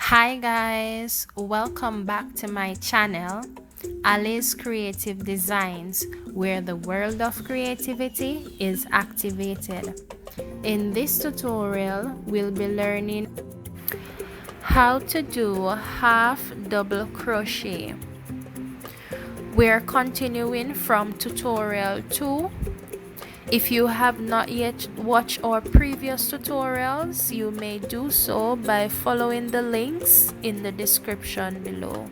Hi guys, welcome back to my channel Alliz Creative Designs, where the world of creativity is activated. In this tutorial we'll be learning how to do half double crochet. We're continuing from tutorial 2. If you have not yet watched our previous tutorials, you may do so by following the links in the description below.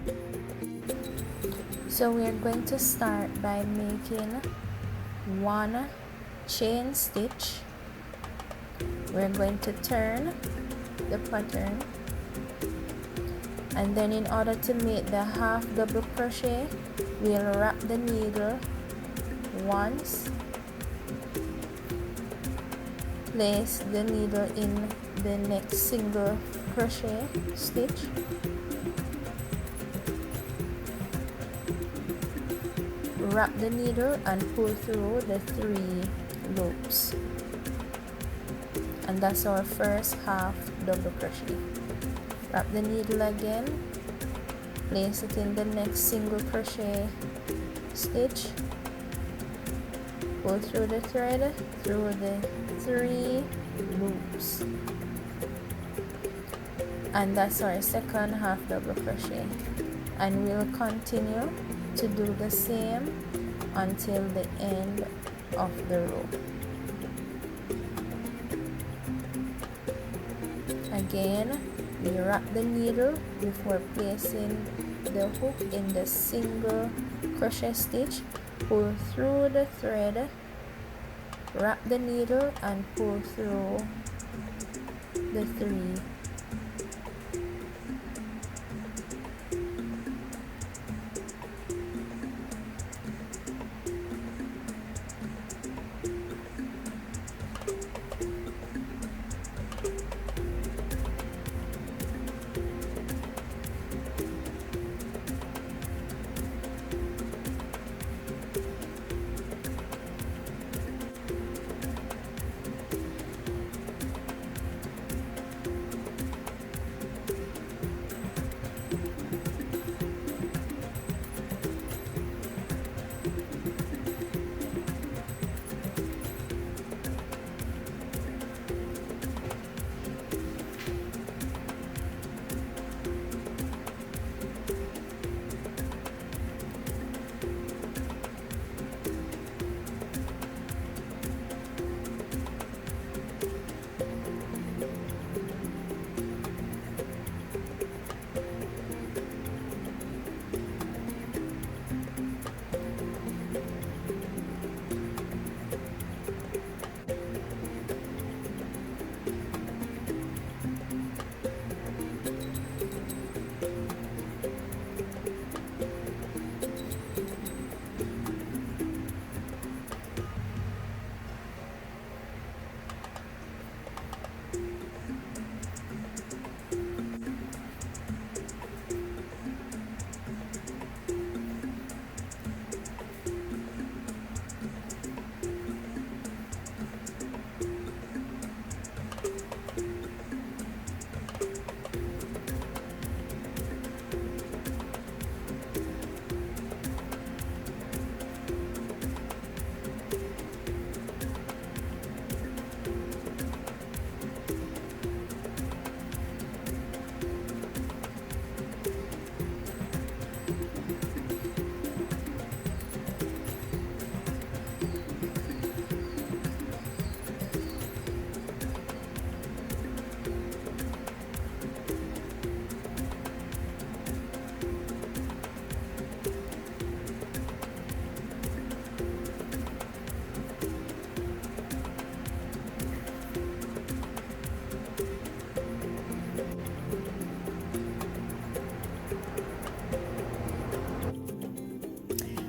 So we're going to start by making one chain stitch. We're going to turn the pattern, and then in order to make the half double crochet, we'll wrap the needle once, place the needle in the next single crochet stitch, wrap the needle and pull through the 3 loops, and that's our first half double crochet. Wrap the needle again, place it in the next single crochet stitch, pull through the thread through the 3 loops, and that's our second half double crochet, and we'll continue to do the same until the end of the row. Again, we wrap the needle before placing the hook in the single crochet stitch, pull through the thread, wrap the needle and pull through the 3.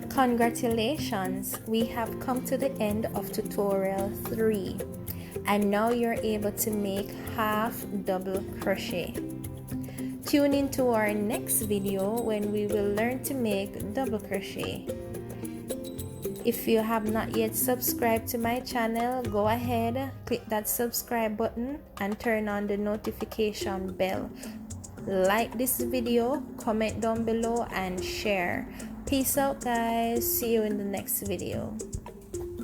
Congratulations, we have come to the end of tutorial 3, and now you're able to make half double crochet. Tune into our next video when we will learn to make double crochet. If you have not yet subscribed to my channel, go ahead, click that subscribe button and turn on the notification bell like this video, comment down below, and share. Peace out, guys. See you in the next video.